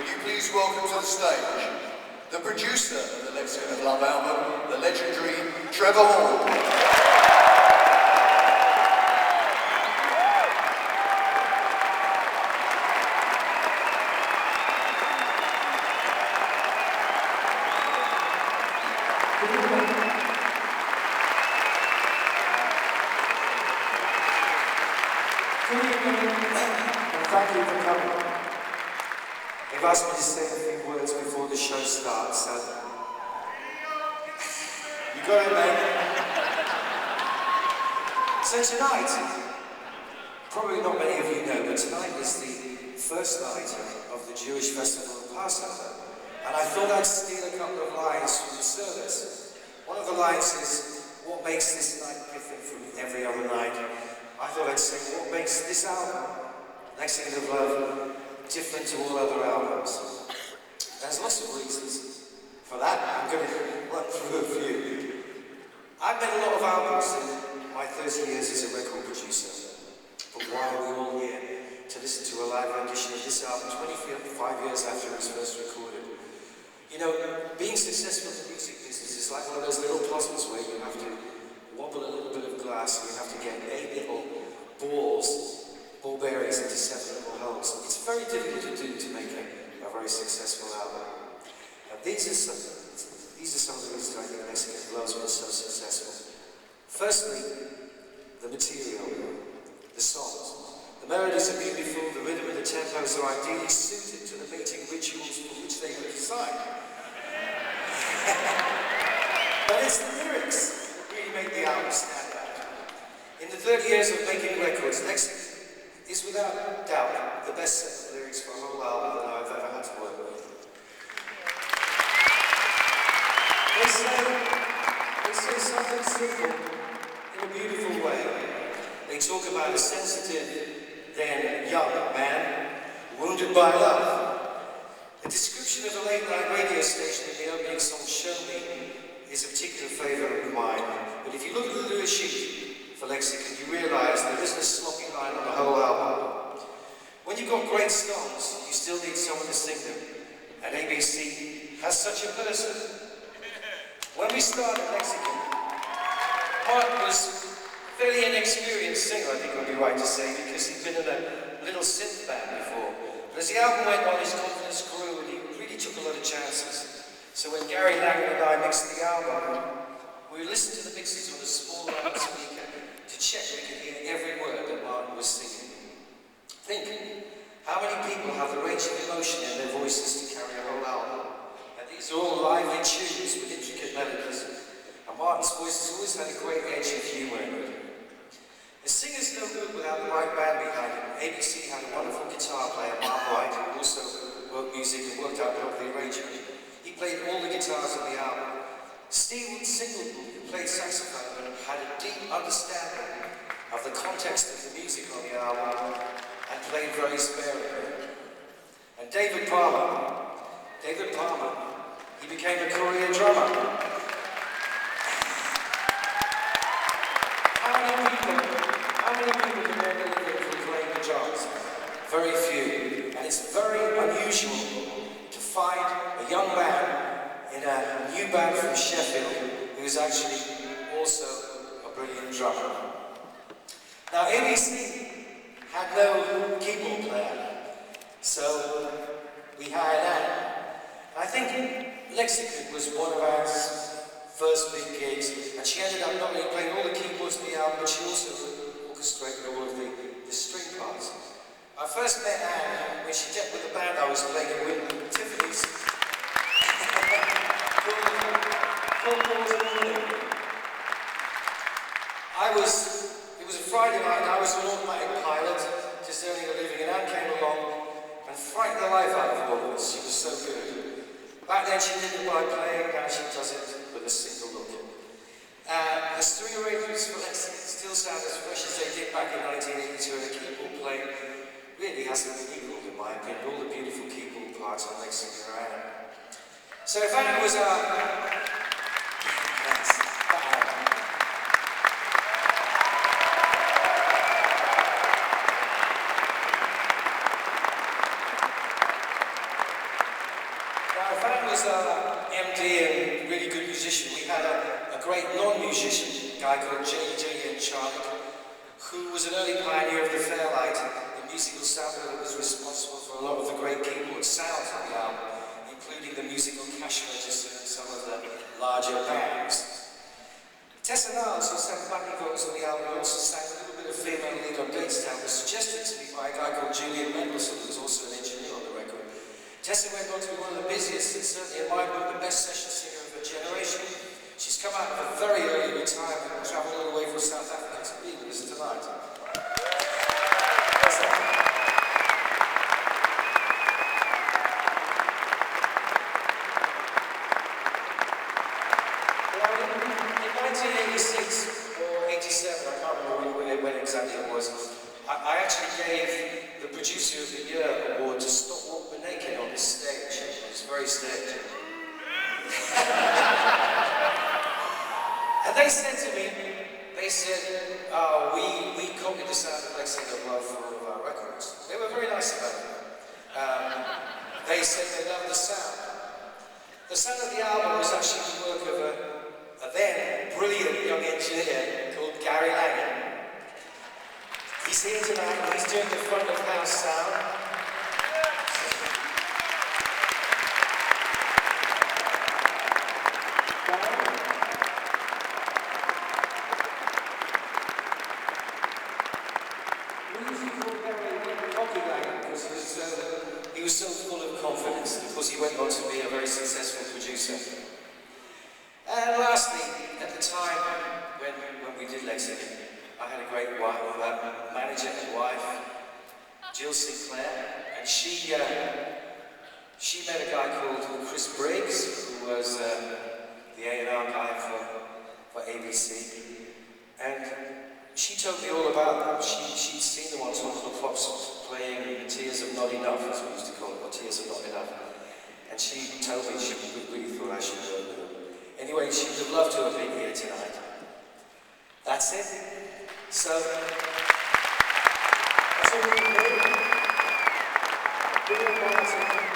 Will you please welcome to the stage the producer of the Lexicon of Love album, the legendary Trevor Horn. Thank you for coming. They've asked me to say a few words before the show starts, so you got it, mate. So tonight, probably not many of you know, but tonight is the first night of the Jewish festival of Passover, and I thought I'd steal a couple of lines from the service. One of the lines is, what makes this night different from every other night? I thought I'd say, what makes this album, Lexicon of Love, different to all other albums? There's lots of reasons for that. I'm going to run through a few. I've made a lot of albums in my 30 years as a record producer, but why are we all here to listen to a live rendition of this album 25 years after it was first recorded? You know, being successful in the music business is like one of those little puzzles where you have to wobble a little bit of glass and you have to get 8 little ball bearings into 7 little holes. It's very difficult to do to make a very successful album. And these are some of the reasons I think Lexicon of Love was so successful. Firstly, the material, the songs. The melodies are beautiful, the rhythm and the tempos are ideally suited to the mating rituals for which they were designed. But it's the lyrics that really make the album stand out. In the 30 years of making records, Lexicon is without doubt the best set of lyrics for a whole album that I've ever had to work with. They say something simple in a beautiful way. They talk about a sensitive, then young man, wounded by love. The description of a late-night radio station in the opening song, Show Me, is a particular favourite of mine. But if you look at the lyric sheet for Lexicon, you realise there isn't a sloppy line on the whole album. When you've got great songs, you still need someone to sing them. And ABC has such a person. When we started Lexicon, Mark was a fairly inexperienced singer, I think it would be right to say, because he'd been in a little synth band before. But as the album went on, his confidence grew and he really took a lot of chances. So when Gary Langer and I mixed the album, we listened to the mixes on a small round speaker to check we could hear every word that Martin was singing. Think, how many people have the range of emotion in their voices to carry a whole album? And these are all lively tunes with intricate melodies. And Martin's voice has always had a great edge of humour in it. The singer's no good without the right band behind him. ABC had a wonderful guitar player, Mark White, who also wrote music and worked out a lot of the arrangement. He played all the guitars on the album. Steve Singleton, who played saxophone, had a deep understanding of the context of the music on the album and played very sparingly. And David Palmer, he became a career drummer. How many people can make a living from playing the drums? Very few. And it's very unusual to find a young man in a new band from Sheffield who is actually also a brilliant drummer. Now ABC had no keyboard player, so we hired Anne. I think Lexicon was one of our first big gigs, and she ended up not only playing all the keyboards in the album, but she also orchestrated all of the string parts. I first met Anne when she met with the band I was playing in Wimbledon, Tiffany's. It was a Friday night, and I was an automatic pilot, just earning a living, and Anne came along and frightened the life out of all of us. She was so good. Back then she did it by playing, now she does it with a single look. The string arrangements for Lexicon still sound as fresh as they did back in 1982, and the keyboard playing really hasn't been equalled, in my opinion. All the beautiful keyboard parts on Lexicon are Anne. So if Anne was our... Now, if I was MD and really good musician, we had a great non-musician, a guy called J.J. Charlie, who was an early pioneer of the Fairlight, the musical sampler that was responsible for a lot of the great keyboard sounds of the album, including the musical cash register and some of the larger bands. Tessa Niles, who sang backing vocals on the album, also sang a little bit of female lead on Gatestown, was suggested to me by a guy called Julian Mendelssohn, who was also an engineer on the record. Tessa went on to be one of the busiest and certainly in my book the best session singer of her generation. She's come out of a very early retirement and travelled all the way from South Africa to be with us tonight. Tessa. Well, in 1986 or 87, I can't remember when exactly it was, I actually gave the Producer of the Year award to Stop Walk Me Naked on this stage. It was very staged. And they said to me, we copied the sound of Lexicon Of Love for all of our records. They were very nice about it. They said they loved the sound. The sound of the album was actually the work of a then brilliant young engineer called Gary Langan. He's here tonight, he's doing the front of house sound. He was so full of confidence because he went on to be a very successful producer. And lastly, at the time when we did Lexicon, I had a great manager and wife, Jill Sinclair, and she met a guy called Chris Briggs, who was the A&R guy for ABC, and she told me all about them. She'd seen them on Top of the Pops playing Tears of Not Enough, as we used to call it, or Tears of Not Enough, and she told me she really thought I should work with them. Anyway, she would have loved to have been here tonight. That's it. So, that's all we can do.